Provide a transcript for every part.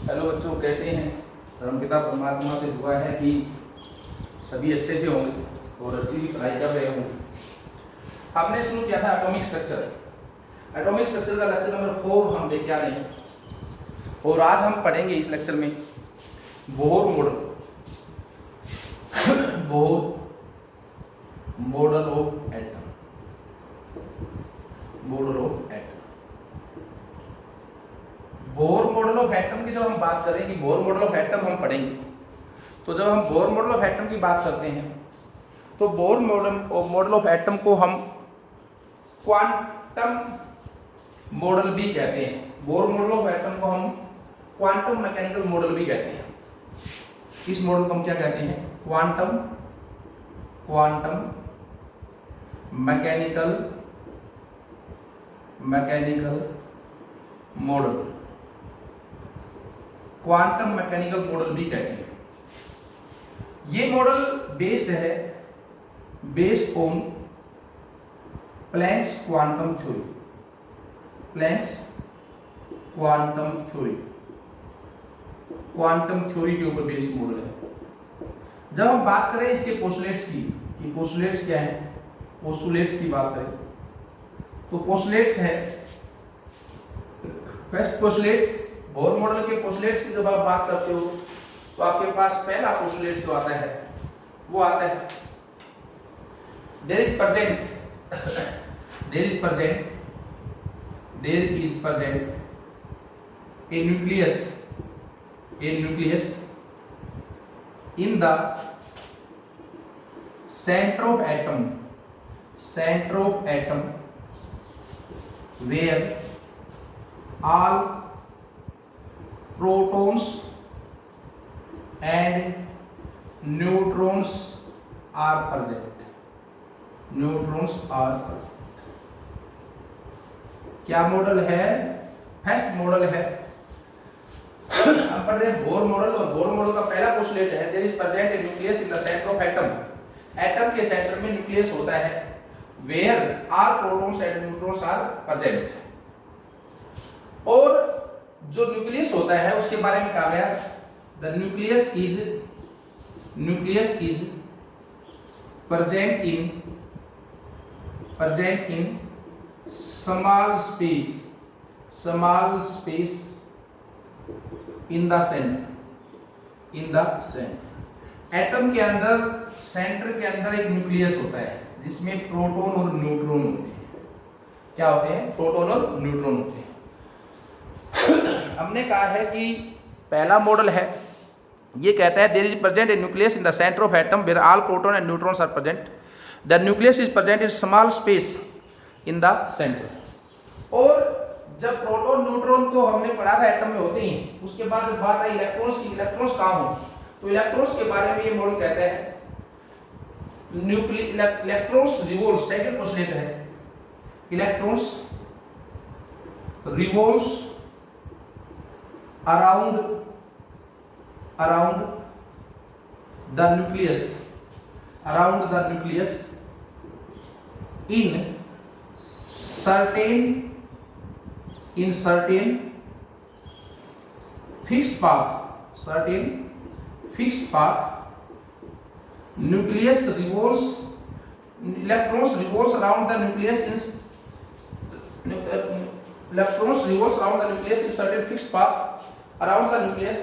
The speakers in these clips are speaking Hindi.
हेलो बच्चों, कैसे हैं? परमपिता परमात्मा से दुआ है कि सभी अच्छे से होंगे और अच्छी भी पढ़ाई कर रहे होंगे। हमने शुरू किया था एटॉमिक स्ट्रक्चर। एटॉमिक स्ट्रक्चर का लेक्चर नंबर 4 हम लेके आ रहे हैं और आज हम पढ़ेंगे इस लेक्चर में Bohr model. Bohr model of atom. Model of atom. Bohr model of atom की जब हम बात करें कि बोहर मॉडल ऑफ एटम हम पढ़ेंगे, तो जब हम बोहर मॉडल ऑफ एटम की बात करते हैं तो बोहर मॉडल ऑफ एटम को हम क्वांटम मॉडल भी कहते हैं। बोहर मॉडल ऑफ एटम को हम क्वांटम मैकेनिकल मॉडल भी कहते हैं। इस मॉडल को हम क्या कहते हैं? Quantum mechanical model. Quantum mechanical model भी कहते हैं। ये model based on Planck's quantum theory. Quantum theory के ऊपर बेस्ड मॉडल है। जब हम बात करें इसके पोस्टुलेट्स की, ये पोस्टुलेट्स क्या है? पोस्टुलेट्स की बात करें तो पोस्टुलेट्स है, फर्स्ट पोस्टुलेट बोहर मॉडल के पोस्टुलेट्स की जब आप बात करते हो तो आपके पास पहला पोस्टुलेट जो आता है वो आता है there is present a nucleus in the center of atom where all protons and neutrons are present। क्या मॉडल है? फर्स्ट मॉडल है। हम पढ़ रहे हैं बोहर मॉडल, और बोहर मॉडल का पहला पोस्टुलेट है there is present a nucleus in the centre of atom. Atom के सेंटर में न्यूक्लियस होता है where all protons and neutrons are present. और जो न्यूक्लियस होता है उसके बारे में कहा गया the nucleus is present in small space in the center। Atom के अंदर सेंटर के अंदर एक न्यूक्लियस होता है जिसमें प्रोटॉन और न्यूट्रॉन होते हैं। क्या होते हैं? प्रोटॉन और न्यूट्रॉन होते हैं। हमने कहा है कि पहला मॉडल है, ये कहता है there is present a nucleus in the centre of atom where all proton and neutrons are present. The nucleus is present in small space in the centre. और जब प्रोटॉन न्यूट्रॉन तो हमने पढ़ा था एटम में होते हैं, उसके बाद बात आई इलेक्ट्रॉन्स की। इलेक्ट्रॉन्स कहाँ हो? तो इलेक्ट्रॉन्स के बारे में ये मॉडल कहता है इलेक्ट्रॉन्स रिवॉल्व। सेकंड पोस्टुलेट है electrons revolves around the nucleus in certain fixed path nucleus revolves electrons revolves around the nucleus in certain fixed path around the nucleus।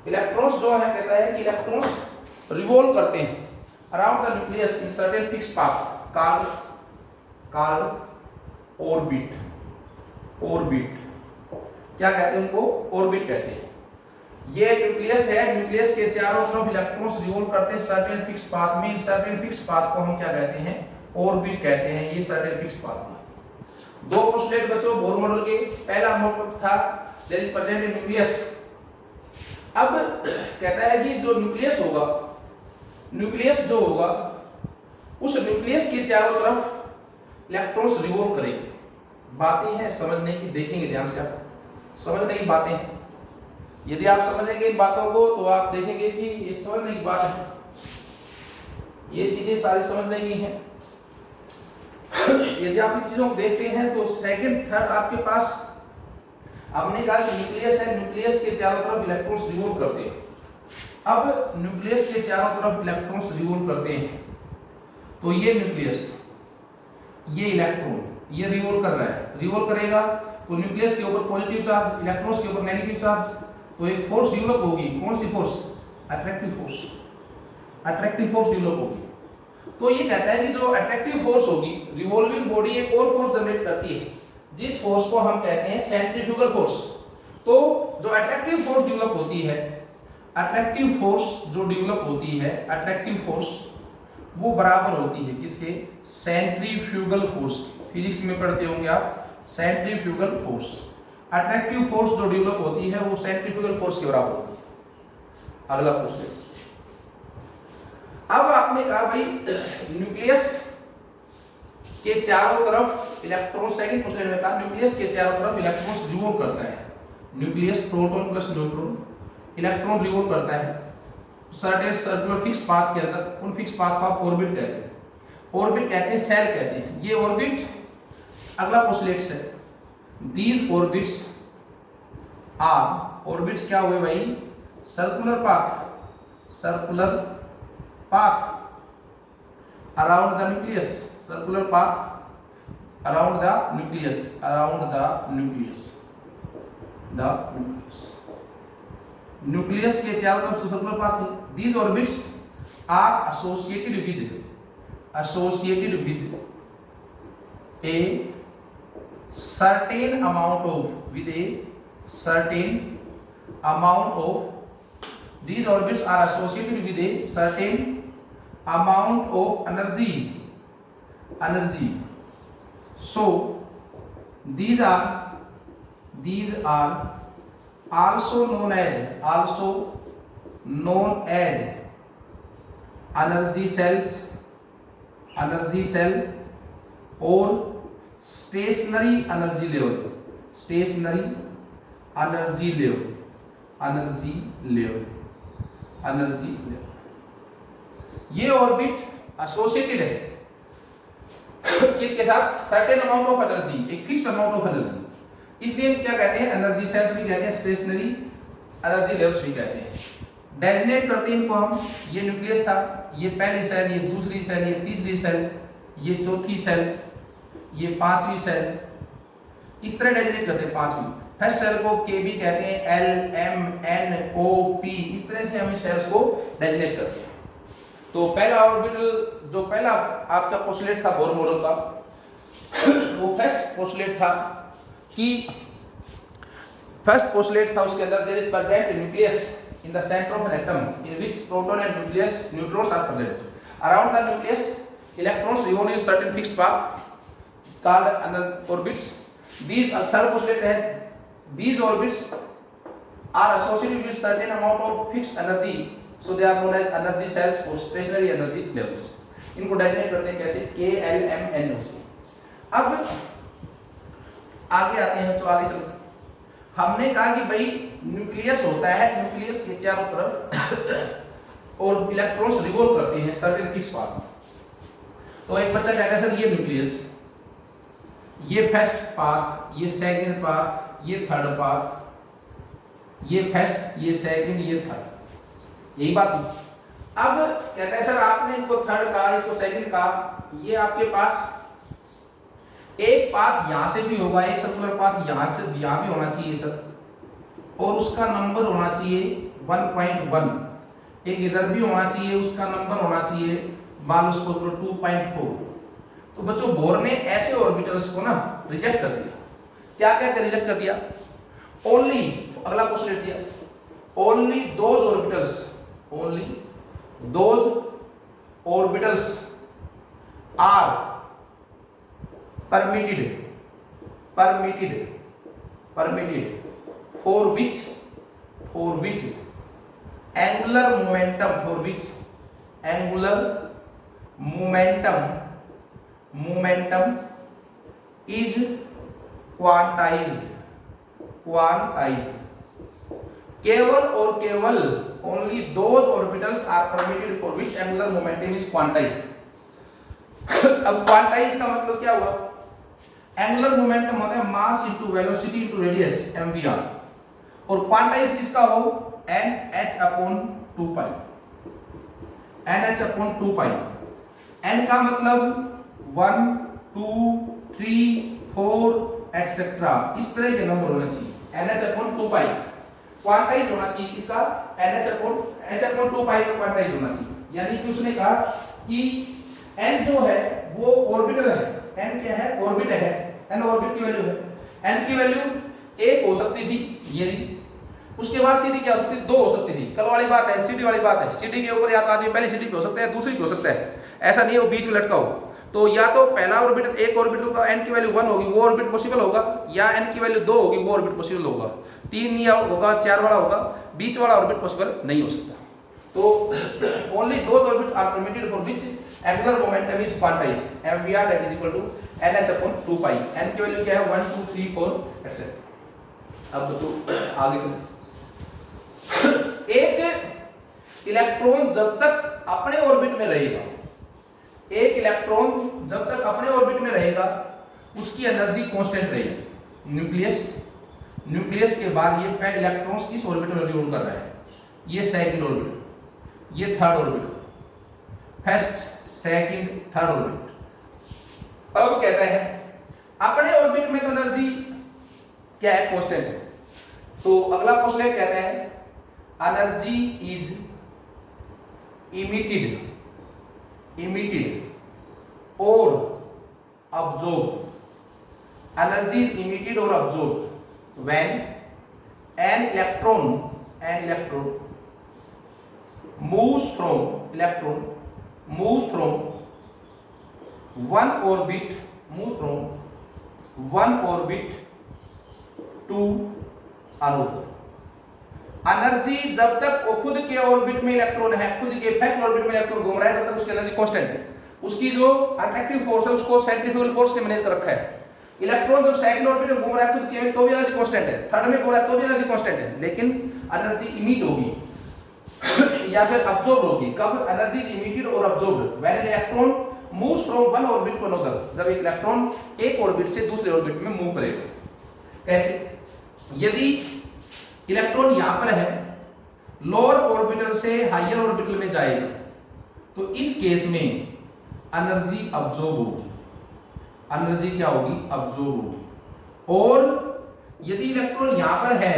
Electrons जो है कहता है कि इलेक्ट्रॉन्स रिवॉल्व करते हैं around the nucleus in certain fix path called orbit. क्या कहते हैं उनको? ऑर्बिट कहते हैं। ये न्यूक्लियस है, न्यूक्लियस के चारों तरफ इलेक्ट्रॉन्स रिवॉल्व करते हैं सर्टेन फिक्स पाथ में। इन सर्टेन फिक्स पाथ को हम क्या कहते हैं? ऑर्बिट कहते हैं। ये सर्टेन फिक्स पाथ में दो पोस्टुलेट बच्चों बोहर मॉडल के। पहला मॉडल था there is present a nucleus. अब कहता है कि जो न्यूक्लियस जो होगा उस न्यूक्लियस के चारों तरफ इलेक्ट्रॉन्स रिवॉल्व करेंगे। बातें हैं समझने की, देखेंगे ध्यान से, आप समझने की बातें हैं। यदि आप समझेंगे इन बातों को तो आप देखेंगे कि ये समझने की बात है, ये चीजें सारी समझने की हैं। यदि आप इन चीजों को देखते हैं तो सेकंड थर्ड आपके पास हमने कहा कि न्यूक्लियस है, न्यूक्लियस के चारों तरफ इलेक्ट्रॉन्स रिवॉल्व करते हैं। अब न्यूक्लियस के चारों तरफ इलेक्ट्रॉन्स रिवॉल्व करते हैं, तो ये न्यूक्लियस, ये इलेक्ट्रॉन, ये रिवॉल्व कर रहा है, रिवॉल्व करेगा तो न्यूक्लियस के ऊपर पॉजिटिव चार्ज, इलेक्ट्रॉन्स के ऊपर नेगेटिव चार्ज, तो एक फोर्स डेवलप होगी। कौन सी force? Attractive force. Attractive force develop होगी। तो ये कहता है कि जो अट्रैक्टिव फोर्स होगी, रिवॉल्विंग बॉडी एक और फोर्स जनरेट करती है, जिस फोर्स को हम कहते हैं सेंट्रीफ्यूगल फोर्स। तो जो अट्रैक्टिव फोर्स डेवलप होती है, अट्रैक्टिव फोर्स जो डेवलप होती है, अट्रैक्टिव फोर्स वो बराबर होती है किसके? Centrifugal force. फिजिक्स में पढ़ते होंगे आप, सेंट्रीफ्यूगल फोर्स। अट्रैक्टिव फोर्स जो डेवलप होती है वो सेंट्रीफ्यूगल फोर्स के बराबर होती है। अगला क्वेश्चन। अब आपने कहा भाई न्यूक्लियस के चारों तरफ इलेक्ट्रॉन, सेकंड क्वेश्चन में कहा न्यूक्लियस के चारों तरफ इलेक्ट्रॉन्स रिवॉल्व करता है। Nucleus proton plus neutron, electron revolve करता है सर्टेन सर्कुलर फिक्स पाथ के अंदर। उन फिक्स पाथ को आप ऑर्बिट कहते हैं, ऑर्बिट कहते हैं, सेल कहते हैं। ये ऑर्बिट, अगला पोस्टलेट है, दीज ऑर्बिट्स आर, ऑर्बिट्स क्या हुए भाई? Circular path, circular path around the nucleus, circular path around the nucleus, around the nucleus, the nucleus. Nucleus के चारों तरफ सर्कुलर पाथ है। These orbits are associated with a certain amount of, with a certain amount of, these orbits are associated with a certain amount of energy. So these are also known as energy cell or stationary energy level, stationary energy level, energy level, energy level. ये ऑर्बिट एसोसिएटेड है किसके साथ? सर्टेन अमाउंट ऑफ एनर्जी, एक फिक्स अमाउंट ऑफ एनर्जी। इसलिए क्या कहते हैं? एनर्जी सेल्स भी कहते हैं, स्टेशनरी एनर्जी लेवल्स भी कहते हैं। डेजिग्नेट करते हैं इनको हम। ये न्यूक्लियस था, ये पहली सेल, ये दूसरी सेल, ये तीसरी सेल, ये चौथी सेल, ये पांचवी सेल, इस तरह डेजिग्नेट करते हैं। पांचवी फर्स्ट सेल को के बी कहते हैं, L M N O P, इस तरह से हम इस सेल्स को डेजिग्नेट करते हैं। तो पहला ऑर्बिटल, जो पहला आपका पोस्टुलेट था बोर मॉडल का, वो फर्स्ट पोस्टुलेट था कि फर्स्ट पोस्टुलेट था, उसके अंदर there is present nucleus in the centre of an atom in which proton and neutrons are present. Around the nucleus electrons revolve in certain fixed path called orbits. These third postulate है, these orbits are associated with certain amount of fixed energy, so they are known as energy cells or stationary energy levels. इनको डेजिग्नेट करते हैं कैसे? K L M N O से। अब आगे आते हैं, तो आगे चलते हमने कहा कि भाई न्यूक्लियस होता है, न्यूक्लियस के चारों तरफ और इलेक्ट्रॉन्स रिवॉल्व करते हैं सर्टेन फिक्स पाथ में। तो एक बच्चा कहता है सर ये न्यूक्लियस, ये फर्स्ट पाथ, ये सेकंड पाथ, ये थर्ड पाथ, ये फर्स्ट, ये सेकंड, ये थर्ड, यही बात है। अब कहता है सर आपने इनको थर्ड कहा, इसको सेकंड कहा, ये आपके पास एक पाथ यहां से भी होगा, एक सर्कुलर पाथ यहां से यहां भी होना चाहिए सर, और उसका नंबर होना चाहिए 1.1, एक इधर भी होना चाहिए, उसका नंबर होना चाहिए मान लो उसको 2.4। तो बच्चों बोर ने ऐसे ऑर्बिटल्स को ना रिजेक्ट कर दिया। क्या कहते हैं रिजेक्ट कर दिया? ओनली, अगला क्वेश्चन दिया, only those orbitals, only those orbitals are permitted for which angular momentum is quantized। केवल और केवल only those orbitals are permitted for which angular momentum is quantized। अब क्वांटाइज का मतलब क्या हुआ? एंगुलर मोमेंटम होता है मास into velocity into radius mvr, और क्वांटाइज किसका हो nh/2 पाई, nh/2 पाई। n का मतलब 1 2 3 4 एटसेट्रा, इस तरह के नंबर होना चाहिए। nh/2 पाई क्वांटाइज होना चाहिए इसका, nh/2 पाई का क्वांटाइज होना चाहिए। यानी कि उसने कहा कि n जो है वो ऑर्बिटल है, n क्या है ऑर्बिट है, n ऑर्बिट की वैल्यू है। n की वैल्यू 1 हो सकती थी ये नहीं, उसके बाद सीधी क्या हो सकती थी 2 हो सकती थी। कल वाली बात है, सीधी वाली बात है, सीधी के ऊपर या तो आदमी पहली सीधी पे हो सकता है, दूसरी पे हो सकता है, ऐसा नहीं है वो बीच में लटका हो। तो या तो पहला ऑर्बिटल, एक ऑर्बिटल का n की वैल्यू 1 होगी वो ऑर्बिट पॉसिबल होगा, या n की वैल्यू 2 होगी वो ऑर्बिट पॉसिबल होगा, 3 या होगा 4 वाला होगा, बीच वाला ऑर्बिट पॉसिबल नहीं हो सकता। तो only those orbit are permitted for which angular momentum is quantized, mvr that is equal to nh/2 pi. n की वैल्यू क्या है 1 2 3 4 एटसेट्रा। अब बच्चों आगे चलते, एक इलेक्ट्रॉन जब तक अपने ऑर्बिट में रहेगा, एक इलेक्ट्रॉन जब तक अपने ऑर्बिट में रहेगा उसकी एनर्जी कांस्टेंट रहेगी। न्यूक्लियस के बाद ये पहले इलेक्ट्रॉन्स किस ऑर्बिट में रिवॉल्व कर रहा है, ये सेकंड ऑर्बिट, ये third orbit, first second third orbit. अब कहते हैं अपने ऑर्बिट में तो एनर्जी क्या है कांस्टेंट है, तो अगला क्वेश्चन कहता है energy is emitted or absorbed, energy is emitted or absorbed when an electron moves from one orbit to another। Energy जब तक वो खुद के ऑर्बिट में इलेक्ट्रॉन है, खुद के फर्स्ट ऑर्बिट में इलेक्ट्रॉन घूम रहा है, तब तक उसकी एनर्जी कांस्टेंट है। उसकी जो अट्रैक्टिव फोर्स है उसको सेंट्रीफ्यूगल फोर्स से मैनेज कर रखा है। इलेक्ट्रॉन जब सेकंड ऑर्बिट में घूम रहा है खुद के में तो भी एनर्जी कांस्टेंट है, थर्ड में घूम रहा है तो भी एनर्जी कांस्टेंट है, लेकिन एनर्जी इमिट होगी या फिर अब्सॉर्ब होगी। कब एनर्जी इज इमिटेड और absorbed when an electron moves from one orbit to another, जब एक इलेक्ट्रॉन एक ऑर्बिट से दूसरे ऑर्बिट में मूव करेगा। कैसे, यदि इलेक्ट्रॉन यहां पर है, लोअर ऑर्बिटल से हायर ऑर्बिटल में जाएगा, तो इस केस में एनर्जी अब्सॉर्ब होगी, एनर्जी क्या होगी अब्सॉर्ब होगी। और यदि इलेक्ट्रॉन यहां पर है,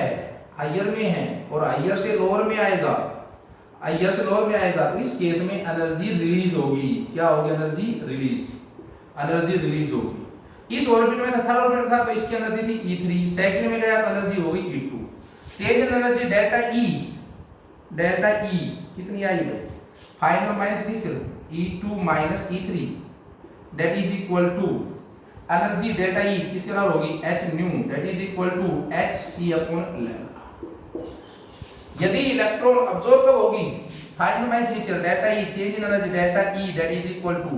हायर में है और हायर से लोअर में आएगा, हायर से लोअर में आएगा, तो इस केस में एनर्जी रिलीज होगी। क्या होगी एनर्जी रिलीज होगी। इस ऑर्बिट में था, थर्ड ऑर्बिट था, तो इसकी एनर्जी थी E3, सेकंड में गया तो एनर्जी होगी E2। Change in energy delta E कितनी आई है, final minus initial E2 minus E3 that is equal to energy delta E किसके बराबर होगी h nu that is equal to hc upon lambda. यदि इलेक्ट्रॉन अब्सॉर्ब कब होगी, final minus initial delta E, change in energy delta E that is equal to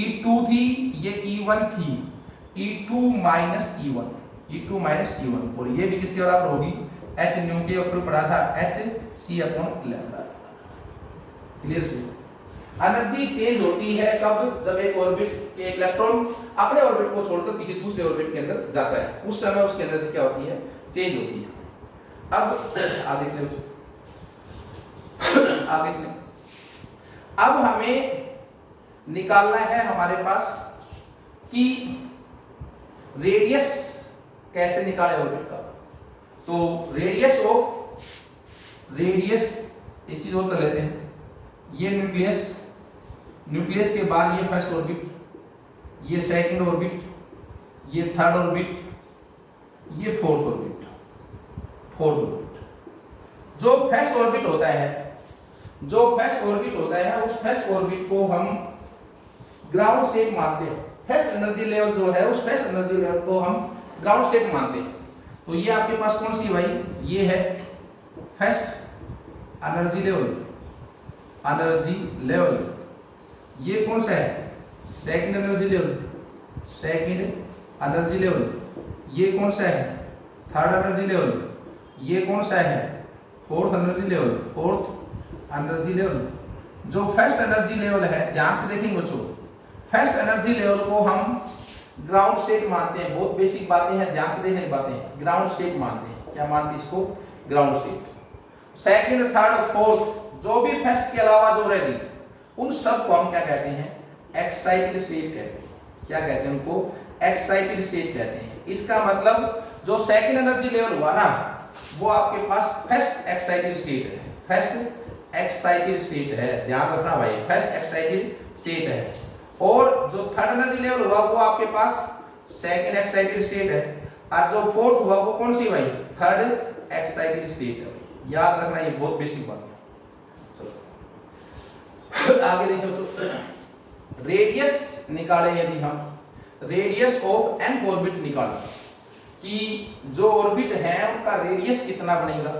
E2 थी, ये E1 थी, E2 माइनस E1 और ये भी किसके बराबर होगी h न्यू के ऊपर पड़ा था hc अपॉन लैम्डा। क्लियर से एनर्जी चेंज होती है कब, जब एक ऑर्बिट के इलेक्ट्रॉन अपने ऑर्बिट को छोड़कर किसी दूसरे ऑर्बिट के अंदर जाता है, उस समय उसकी एनर्जी क्या होती है चेंज होती है। अब आगे चले अब हमें निकालना है हमारे पास कि रेडियस कैसे निकाले ऑर्बिट का। तो रेडियस एक चीज और कर लेते हैं, ये न्यूक्लियस के बाद ये फर्स्ट ऑर्बिट, ये सेकंड ऑर्बिट, ये थर्ड ऑर्बिट, ये फोर्थ ऑर्बिट। जो फर्स्ट ऑर्बिट होता है उस फर्स्ट ऑर्बिट को हम ग्राउंड स्टेट मानते हैं। फर्स्ट एनर्जी लेवल जो है उस फर्स्ट एनर्जी लेवल को हम ग्राउंड स्टेट मानते हैं। तो ये आपके पास कौन सी भाई, ये है फर्स्ट एनर्जी लेवल, ये कौन सा है सेकंड एनर्जी लेवल, ये कौन सा है थर्ड एनर्जी लेवल, ये कौन सा है फोर्थ एनर्जी लेवल। जो फर्स्ट एनर्जी लेवल है, ध्यान से देखेंगे बच्चों, फर्स्ट एनर्जी लेवल को हम ग्राउंड स्टेट मानते हैं। बहुत बेसिक बातें हैं, ध्यान से देखने की बातें हैं। ग्राउंड स्टेट मानते हैं। क्या मानते हैं इसको? Ground state. Second, third, fourth, जो भी फर्स्ट के अलावा जो रह गई, उन सब को हम क्या कहते हैं? एक्साइटेड स्टेट कहते हैं। क्या कहते हैं उनको? एक्साइटेड स्टेट कहते हैं। इसका मतलब जो सेकंड एनर्जी लेवल हुआ ना, वो आपके पास फर्स्ट एक्साइटेड स्टेट है। फर्स्ट एक्साइटेड स्टेट है, ध्यान रखना भाई, फर्स्ट एक्साइटेड स्टेट है। और जो थर्ड एनर्जी लेवल हुआ वो आपके पास सेकंड एक्साइटेड स्टेट है। और जो फोर्थ हुआ वो कौन सी भाई? थर्ड एक्साइटेड स्टेट है। याद रखना, ये बहुत बेसिक बात है। चलो आगे देखो। तो रेडियस निकालें यदि हम, रेडियस ऑफ nth ऑर्बिट निकालें कि जो ऑर्बिट है उनका रेडियस कितना बनेगा।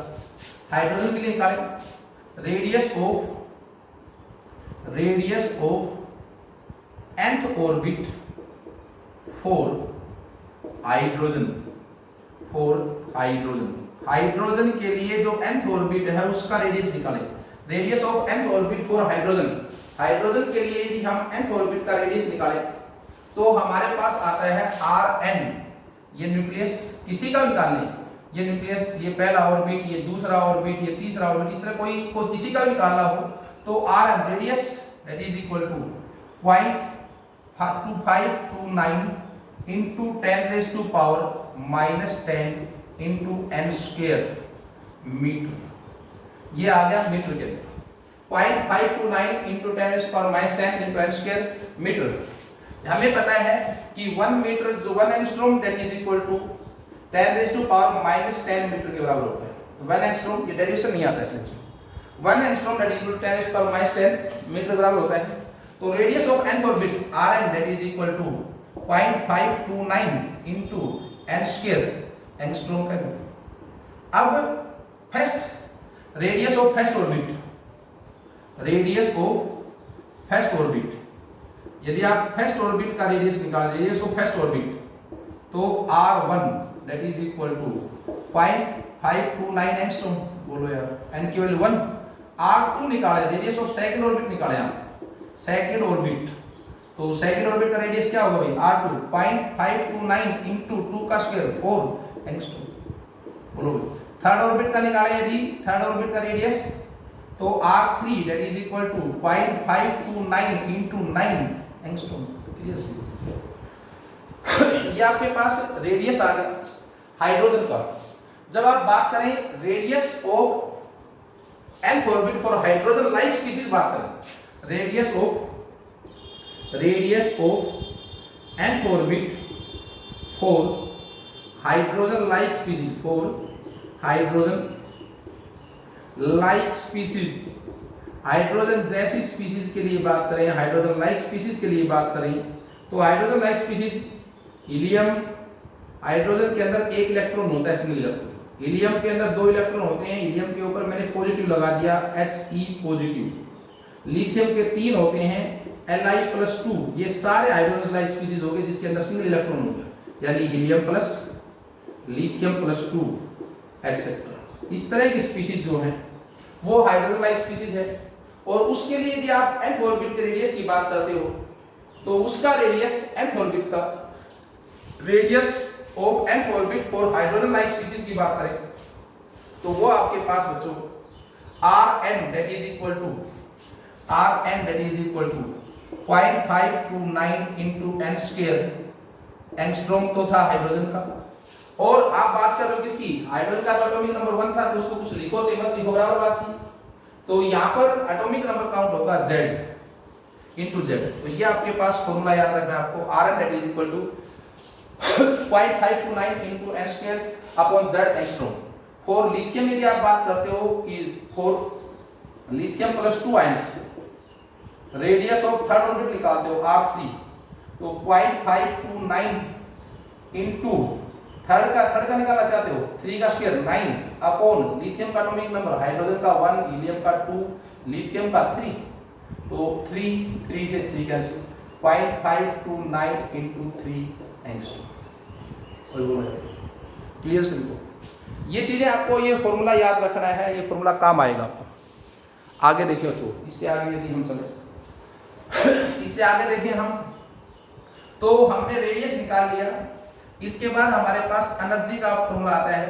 हाइड्रोजन के लिए निकालें radius of nth orbit for hydrogen. Hydrogen के लिए जो nth ऑर्बिट है उसका रेडियस निकालें। Radius of nth orbit for hydrogen. Hydrogen के लिए यदि हम nth ऑर्बिट का रेडियस निकालें तो हमारे पास आता है Rn। ये न्यूक्लियस किसी का निकाल लें, ये न्यूक्लियस, ये पहला ऑर्बिट, ये दूसरा ऑर्बिट, ये तीसरा ऑर्बिट, इस तरह कोई किसी का भी निकालना हो तो Rn radius that is equal to 0.2529 into 10 raised to power -10 into n square metre. ये आ गया मीटर के अंदर। 0.529 into 10 raised to power -10 into n square metre. हमें पता है कि 1 मीटर जो 1 angstrom that is equal to 10 raise to power -10 metre के बराबर होता है। 1 एंगस्ट्रॉम, ये डेरिवेशन नहीं आता इसमें। 1 angstrom that is equal to 10 raise to power -10 metre के बराबर होता है। तो radius of nth orbit Rn that is equal to 0.529 into n square angstrom का। अब first radius of first orbit, radius of first orbit, यदि आप फर्स्ट ऑर्बिट का रेडियस निकाल, रेडियस ऑफ फर्स्ट ऑर्बिट, तो R1 that is equal to 0.529 angstrom. बोलो यार, n की वैल्यू 1। R2 निकाले, रेडियस ऑफ सेकंड ऑर्बिट निकाले आप, सेकंड ऑर्बिट, तो सेकंड ऑर्बिट का रेडियस क्या होगा भाई? R2 0.529 into 2 का स्क्वायर 4 एंगस्ट्रॉम। बोलो भाई। थर्ड ऑर्बिट का निकाले यदि, थर्ड ऑर्बिट का रेडियस, तो R3 that is equal to 0.529 into 9 angstrom. Clear? ये आपके पास रेडियस आ गया हाइड्रोजन का। जब आप बात करें radius of nth orbit for hydrogen like species बात करें, radius of nth orbit for hydrogen like species, for hydrogen like species, hydrogen जैसी स्पीशीज के लिए बात करें, हाइड्रोजन लाइक स्पीशीज के लिए बात करें, तो hydrogen like species helium, hydrogen के अंदर एक इलेक्ट्रॉन होता है, सिंगल इलेक्ट्रॉन। हीलियम के अंदर 2 इलेक्ट्रॉन होते हैं, हीलियम के ऊपर मैंने पॉजिटिव लगा दिया He पॉजिटिव। लिथियम के 3 होते हैं Li+2। ये सारे हाइड्रोजन लाइक स्पीशीज हो गए जिसके अंदर सिंगल इलेक्ट्रॉन होगा, यानी हीलियम प्लस लिथियम +2 एटसेट्रा। इस तरह की स्पीशीज जो है वो हाइड्रोजन लाइक स्पीशीज है। और उसके लिए यदि आप nth ऑर्बिट के रेडियस की बात करते हो तो उसका रेडियस, nth ऑर्बिट का radius of nth orbit for hydrogen like species की बात करें तो वो आपके पास बच्चों Rn that is equal to 0.529 into n square angstrom तो था हाइड्रोजन का। और आप बात कर रहे हो किसकी? हाइड्रोजन का एटॉमिक नंबर 1 था, तो उसको कुछ लिखो चाहे मत लिखो, बराबर बात थी। तो यहाँ पर एटॉमिक नंबर काउंट होगा Z into Z। तो ये आपके पास फॉर्मूला याद रखना है आपको, Rn that is equal to 0.529 into n square upon Z angstrom. For lithium यदि आप बात करते हो कि for lithium +2 ions, radius of third orbit निकालते हो R3, तो 0.529 into थर्ड का निकालना चाहते हो 3 का स्क्वायर 9 अपॉन लिथियम का एटॉमिक नंबर, हाइड्रोजन का 1, हीलियम का 2, लिथियम का 3, तो 3 से 3 cancel, 0.529 into 3 angstrom. Clear simple. ये चीजें आपको, ये फॉर्मूला याद रखना है, ये फॉर्मूला काम आएगा आपको। आगे देखिए बच्चों, इससे आगे यदि हम चले, इससे आगे देखिए हम, तो हमने रेडियस निकाल लिया। इसके बाद हमारे पास एनर्जी का फॉर्मूला आता है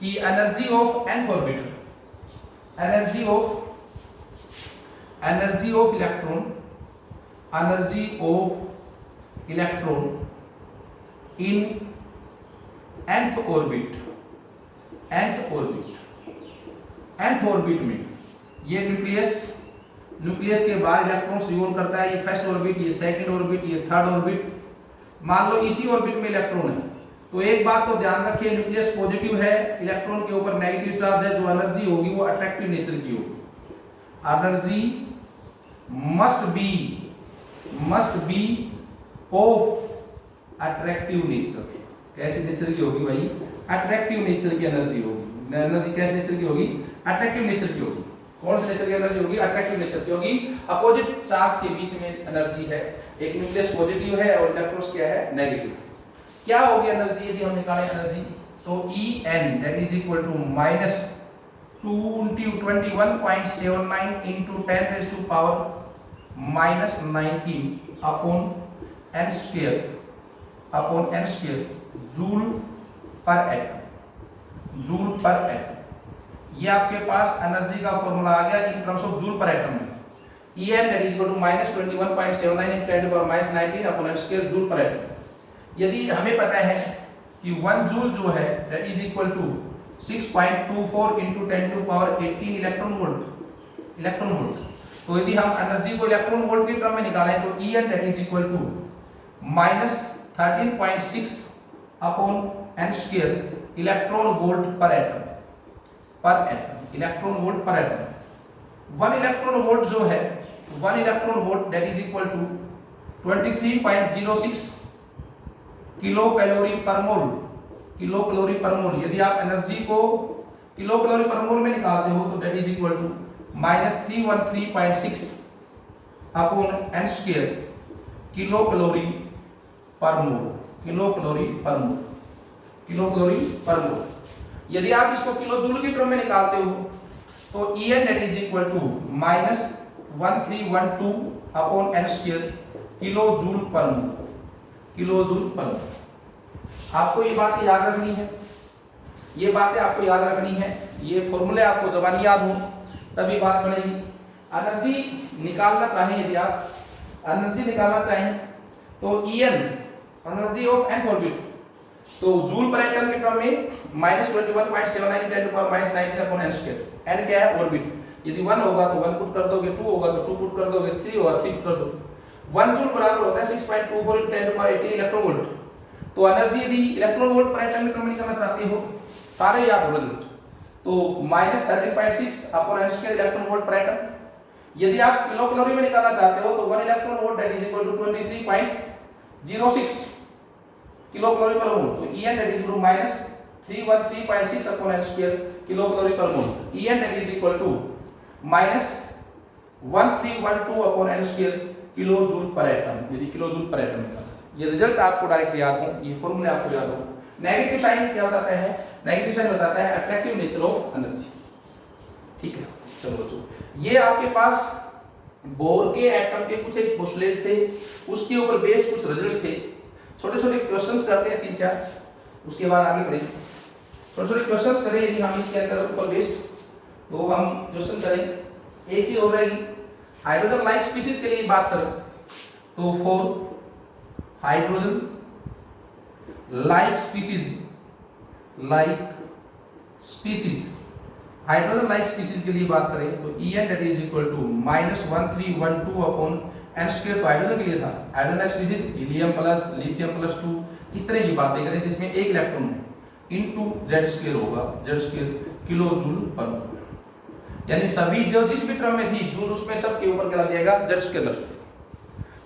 कि energy of nth orbital, energy of electron in nth orbit में ये न्यूक्लियस के बाहर इलेक्ट्रॉन्स रिवॉल्व करता है। ये फर्स्ट ऑर्बिट, ये सेकंड ऑर्बिट, ये थर्ड ऑर्बिट। मान लो इसी ऑर्बिट में इलेक्ट्रॉन है, तो एक बात तो ध्यान रखिए, न्यूक्लियस पॉजिटिव है, इलेक्ट्रॉन के ऊपर नेगेटिव चार्ज है, जो एनर्जी होगी वो अट्रैक्टिव नेचर की होगी। Energy must be of attractive nature. कैसे नेचर की होगी भाई? अट्रैक्टिव नेचर की एनर्जी होगी। एनर्जी कैसे नेचर की होगी? अट्रैक्टिव नेचर की होगी। कौन से नेचर की एनर्जी होगी? अट्रैक्टिव नेचर की होगी। अपोजिट चार्ज के बीच में एनर्जी है, एक न्यूक्लियस पॉजिटिव है और इलेक्ट्रॉन्स क्या है? नेगेटिव। क्या होगी एनर्जी यदि हम निकालें एनर्जी? तो En that is equal to minus 21.79 into 10 raise to power minus 19 upon n square joule per atom. ये आपके पास एनर्जी का फॉर्मूला आ गया in terms of joule per atom में। En that is equal to minus 21.79 into 10 to power minus 19 upon n square joule per atom. यदि हमें पता है कि 1 जूल जो है that is equal to 6.24 into 10 to power 18 electron volt. तो यदि हम एनर्जी को इलेक्ट्रॉन वोल्ट की टर्म में निकालें तो En that is equal to minus 13.6 upon n square electron volt per atom. Electron volt per atom. 1 electron volt जो है, 1 electron volt that is equal to 23.06 kilo calorie per mole. यदि आप एनर्जी को किलो कैलोरी पर मोल में निकालते हो तो that is equal to minus 313.6 upon n square kilo calorie per mole. यदि आप इसको किलो जूल की टर्म में निकालते हो तो En that is equal to minus 1312 upon n square kilo joule per mole. आपको ये बातें याद रखनी है, ये फॉर्मूले आपको जबानी याद हो तभी बात बनेगी। एनर्जी निकालना चाहें, यदि आप एनर्जी निकालना चाहें तो En energy of nth orbit, तो जूल पर एटम के टर्म में minus 21.79 10 to power minus 19 upon n square. n क्या है? ऑर्बिट। यदि 1 होगा तो 1 पुट कर दोगे, 2 होगा तो 2 पुट कर दोगे, 3 होगा 3 पुट कर दो। 1 जूल बराबर होता है 6.24 into 10 to power 18 electron volt. तो एनर्जी यदि इलेक्ट्रॉन वोल्ट पर एटम के टर्म में निकालना चाहते हो, सारे याद हो रिजल्ट, तो minus 13.6 upon n square electron volt per atom. यदि आप किलो कैलोरी में निकालना चाहते हो तो 1 electron volt that is equal to 23.06 kilo calorie per mole. तो En that is equal to minus 313.6 upon n square kilo calorie per mole. En that is equal to minus 1312 upon n square kilo joule per atom. यदि किलो जूल पर एटम निकालना, ये रिजल्ट आपको डायरेक्ट याद हो, ये फॉर्मूले आपको याद हो। नेगेटिव साइन क्या बताता है? नेगेटिव साइन बताता है अट्रैक्टिव नेचर ऑफ एनर्जी। ठीक है, चलो बच्चों, ये आपके पास बोर के एटम के कुछ एक पोस्टुलेट्स थे, उसके ऊपर बेस्ड कुछ रिजल्ट्स थे। छोटे छोटे क्वेश्चंस करते हैं 3-4, उसके बाद आगे बढ़ेंगे। छोटे छोटे क्वेश्चंस करें यदि हम इसके अंदर ऊपर बेस्ड, तो हम क्वेश्चन करें। एक चीज हो रहेगी, हाइड्रोजन लाइक स्पीशीज के लिए बात करें तो for hydrogen like species, hydrogen like species के लिए बात करें तो En that is equal to minus 1312 upon n square. तो हाइड्रोजन के लिए था, hydrogen like species helium plus lithium plus 2, इस तरह की बातें करें जिसमें एक इलेक्ट्रॉन है इनटू z स्क्वायर होगा, z square kilo joule per mole. यानी सभी जो जिस भी टर्म में थी जूल, उसमें सब के ऊपर क्या लग जाएगा? z स्क्वायर लग जाएगा।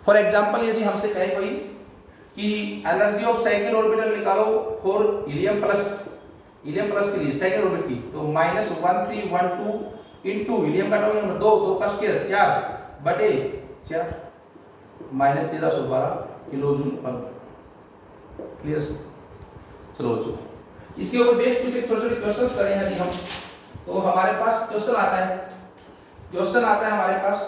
फॉर एग्जांपल यदि हमसे कहे कोई कि एनर्जी ऑफ सेकंड ऑर्बिटल निकालो फॉर हीलियम प्लस के लिए सेकंड ऑर्बिट की, तो माइनस 1312 इंटू हीलियम का टर्म नंबर 2 का स्क्वायर 4 बटे 4 माइनस 1312 किलो जूल पर मोल। क्लियर? चलो बच्चों, इसके ऊपर बेस्ड कुछ छोटे छोटे क्वेश्चंस करें यदि हम, तो हमारे पास क्वेश्चन आता है हमारे पास,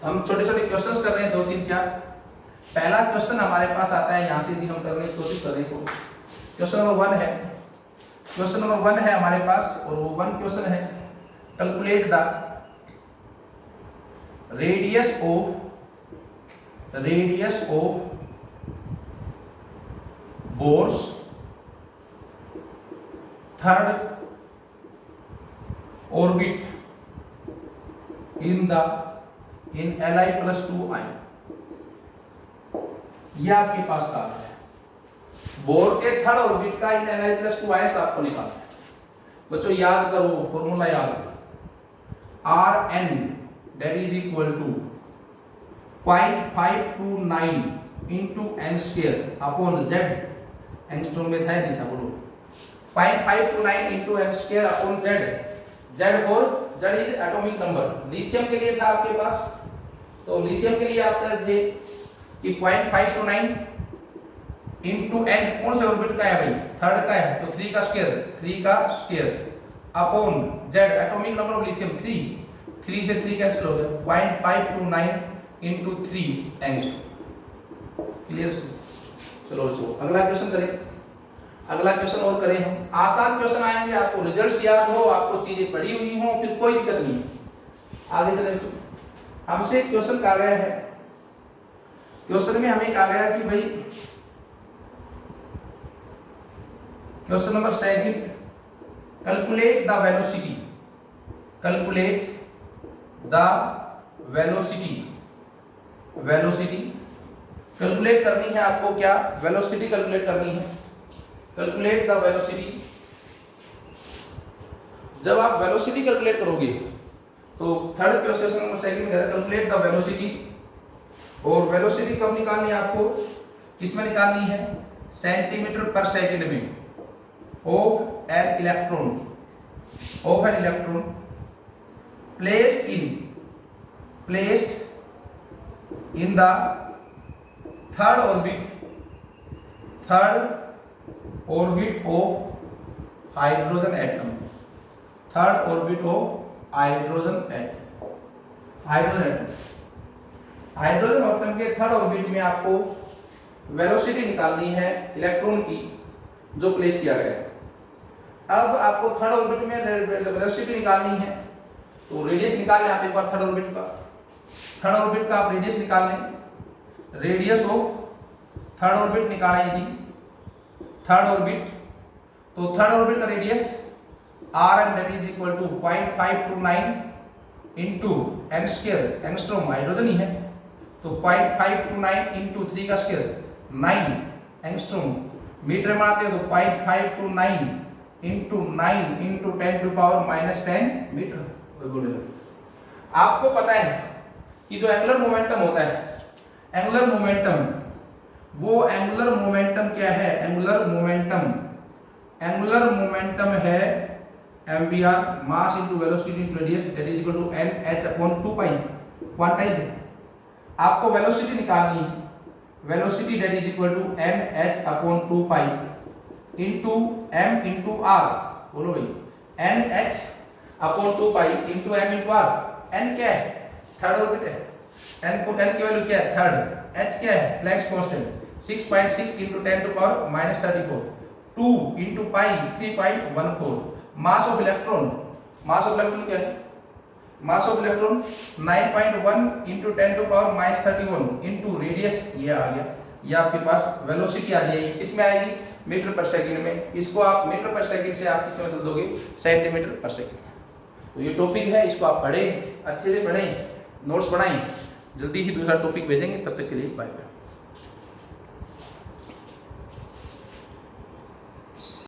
हम छोटे छोटे क्वेश्चंस कर रहे हैं 2-3-4। पहला क्वेश्चन हमारे पास आता है, यहां से भी हम करने की कोशिश करें तो क्वेश्चन नंबर 1 है। क्वेश्चन नंबर 1 है हमारे पास, और वो 1 क्वेश्चन है calculate the radius of bourse third orbit in Li+2i। ये आपके पास का है, बोर के थर्ड ऑर्बिट का इन Li+2i से आपको निकालना है। बच्चों याद करो, फॉर्मूला याद करो, Rn that is equal to 0.529 into n square upon z, angstrom में था नहीं था, बोलो 0.529 into n square upon z, z for z is atomic number. Lithium के लिए था आपके पास, तो लिथियम के लिए आप करते थे कि 0.529 into n कौन से ऑर्बिट का है भाई, थर्ड का है, तो 3 का square upon z atomic number of lithium 3 से 3 कैंसिल हो गया, 0.529 into 3 एंगस्ट्रॉम। क्लियर? चलो अगला क्वेश्चन करें, अगला क्वेश्चन और करें हम। आसान क्वेश्चन आएंगे, आपको रिजल्ट्स याद हो, आपको चीजें पढ़ी हुई हो, फिर कोई दिक्कत नहीं है। आगे चले, हमसे क्वेश्चन कहा गया है, क्वेश्चन में हमें कहा गया कि भाई question number 2 calculate the velocity, calculate करनी है आपको, क्या वेलोसिटी कैलकुलेट करनी है। कैलकुलेट द वेलोसिटी, जब आप वेलोसिटी कैलकुलेट करोगे तो थर्ड क्वेश्चन नंबर 2 में कैलकुलेट द वेलोसिटी, और वेलोसिटी कब निकालनी है आपको, किसमें निकालनी है, सेंटीमीटर पर सेकंड में of an electron placed in the third orbit of hydrogen atom, hydrogen atom के थर्ड ऑर्बिट में आपको वेलोसिटी निकालनी है इलेक्ट्रॉन की, जो प्लेस किया गया है। अब आपको थर्ड ऑर्बिट में वेलोसिटी निकालनी है, तो रेडियस निकाल लें आप एक बार थर्ड ऑर्बिट का आप रेडियस निकाल लें। रेडियस ऑफ थर्ड ऑर्बिट निकालें यदि थर्ड ऑर्बिट, तो थर्ड ऑर्बिट का radius Rn that is equal to 0.529 into n square, angstrom hydrogen ही है, तो 0.529 into 3 का स्क्वायर 9 एंगस्ट्रॉम। मीटर में आते हो तो 0.529 into 9 into 10 to power -10 metre. आपको पता है कि जो एंगुलर मोमेंटम होता है, एंगुलर मोमेंटम, वो एंगुलर मोमेंटम क्या है, एंगुलर मोमेंटम है mvr, mass into velocity into radius, that is equal to nh/2π। Quantize है, आपको वेलोसिटी निकालनी है, velocity that is equal to nh/2π into m into r। बोलो भाई, nh/2π into m into r। n क्या है, थर्ड ऑर्बिट है, n की वैल्यू क्या है, थर्ड। h क्या है, Planck's constant 6.6 into 10 to power -34, 2 into pi 3.14। Mass of electron क्या है, mass of electron 9.1 into 10 to power -31 into radius, ये आ गया। ये आपके पास वेलोसिटी आ जाएगी, इसमें आएगी मीटर पर सेकंड में। इसको आप मीटर पर सेकंड से आप किसमें बदल दोगे, सेंटीमीटर पर सेकंड। तो ये टॉपिक है, इसको आप पढ़ें, अच्छे से पढ़ें, नोट्स बनाएं। जल्दी ही दूसरा टॉपिक भेजेंगे, तब तक के लिए बाय बाय।